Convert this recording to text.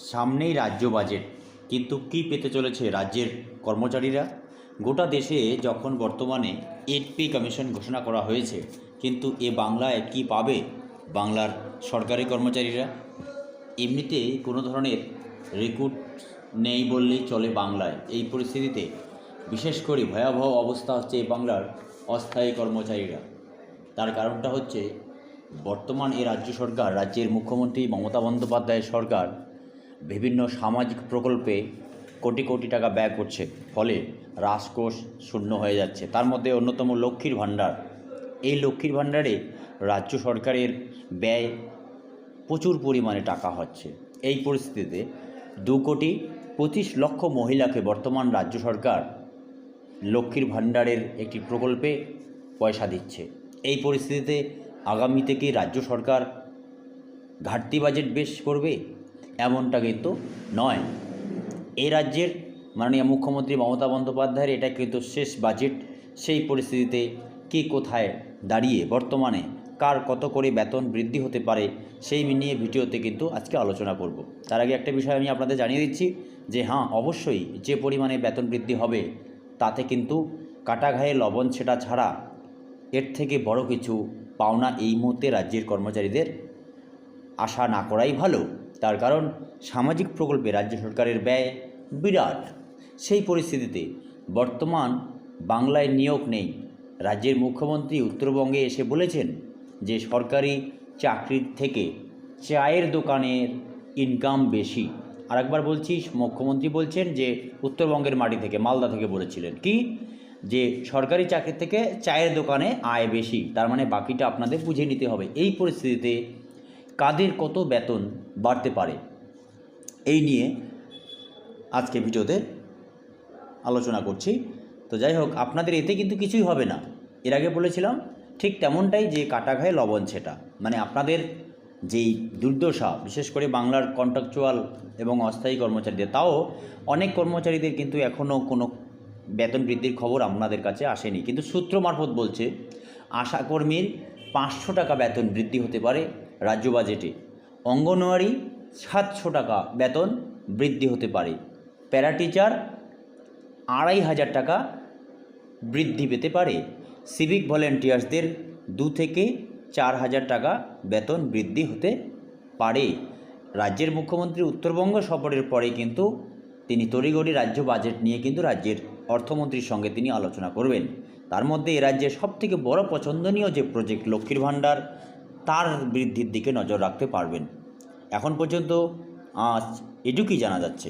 সামনেই রাজ্য বাজেট, কিন্তু কি পেতে চলেছে রাজ্যের কর্মচারীরা? গোটা দেশে যখন বর্তমানে 8 পে কমিশন ঘোষণা করা হয়েছে, কিন্তু বাংলায় কি পাবে বাংলার সরকারি কর্মচারীরা? এমনিতে কোনো ধরনের রিক্রুট নেই বললেই চলে বাংলায়। এই পরিস্থিতিতে বিশেষ করে ভয়াবহ অবস্থা হচ্ছে এই বাংলার অস্থায়ী কর্মচারীরা। তার কারণটা হচ্ছে বর্তমান রাজ্য সরকার, রাজ্যের মুখ্যমন্ত্রী মমতা বন্দ্যোপাধ্যায়ের সরকার বিভিন্ন সামাজিক প্রকল্পে কোটি কোটি টাকা ব্যয় করছে, ফলে রাজকোষ শূন্য হয়ে যাচ্ছে। তার মধ্যে অন্যতম লক্ষ্মীর ভাণ্ডার। এই লক্ষ্মীর ভাণ্ডারে রাজ্য সরকারের ব্যয় প্রচুর পরিমাণে টাকা হচ্ছে। এই পরিস্থিতিতে 2,25,00,000 মহিলাকে বর্তমান রাজ্য সরকার লক্ষ্মীর ভাণ্ডারের একটি প্রকল্পে পয়সা দিচ্ছে। এই পরিস্থিতিতে আগামী থেকে রাজ্য সরকার ঘাটতি বাজেট বেশ করবে এমনটা কিন্তু নয়। এই রাজ্যের মাননীয় মুখ্যমন্ত্রী মমতা বন্দ্যোপাধ্যায়ের এটা কিন্তু শেষ বাজেট। সেই পরিস্থিতিতে কে কোথায় দাঁড়িয়ে বর্তমানে কার কত করে বেতন বৃদ্ধি হতে পারে সেই নিয়ে ভিডিওতে কিন্তু আজকে আলোচনা করব। তার আগে একটা বিষয় আমি আপনাদের জানিয়ে দিচ্ছি যে হ্যাঁ, অবশ্যই যে পরিমাণে বেতন বৃদ্ধি হবে তাতে কিন্তু কাটা ঘায়ে লবণ ছেটা ছাড়া এর থেকে বড় কিছু পাওনা এই মুহূর্তে রাজ্যের কর্মচারীদের আশা না করাই ভালো। তার কারণ সামাজিক প্রকল্পে রাজ্য সরকারের ব্যয় বিরাট। সেই পরিস্থিতিতে বর্তমান বাংলায় নিয়োগ নেই। রাজ্যের মুখ্যমন্ত্রী উত্তরবঙ্গে এসে বলেছেন যে সরকারি চাকরির থেকে চায়ের দোকানের ইনকাম বেশি। আরেকবার বলছি, মুখ্যমন্ত্রী বলছেন যে উত্তরবঙ্গের মাটি থেকে, মালদা থেকে বলেছিলেন কি যে সরকারি চাকরি থেকে চায়ের দোকানে আয় বেশি। তার মানে বাকিটা আপনাদের বুঝে নিতে হবে। এই পরিস্থিতিতে কাদের কত বেতন বাড়তে পারে এই নিয়ে আজকে ভিডিওতে আলোচনা করছি। তো যাই হোক, আপনাদের এতে কিন্তু কিছুই হবে না। এর আগে বলেছিলাম ঠিক তেমনটাই, যে কাটা ঘায়ে লবণ ছেটা। মানে আপনাদের যেই দুর্দশা, বিশেষ করে বাংলার কন্ট্রাকচুয়াল এবং অস্থায়ী কর্মচারীদের, তাও অনেক কর্মচারীদের কিন্তু এখনও কোনো বেতন বৃদ্ধির খবর আপনাদের কাছে আসেনি। কিন্তু সূত্র মারফত বলছে আশাকর্মীর 500 টাকা বেতন বৃদ্ধি হতে পারে রাজ্য বাজেটে, অঙ্গনওয়াড়ি 700 টাকা বেতন বৃদ্ধি হতে পারে, প্যারা টিচার 2,500 টাকা বৃদ্ধি পেতে পারে, সিভিক ভলেন্টিয়ার্সদের 2 থেকে 4,000 টাকা বেতন বৃদ্ধি হতে পারে। রাজ্যের মুখ্যমন্ত্রী উত্তরবঙ্গ সফরের পরে কিন্তু তিনি তড়িঘড়ি রাজ্য বাজেট নিয়ে কিন্তু রাজ্যের অর্থমন্ত্রীর সঙ্গে তিনি আলোচনা করবেন। তার মধ্যে এ রাজ্যের সবথেকে বড় পছন্দনীয় যে প্রজেক্ট লক্ষ্মীর ভাণ্ডার, তার বৃদ্ধির দিকে নজর রাখতে পারবেন। এখন পর্যন্ত এটুকুই জানা যাচ্ছে।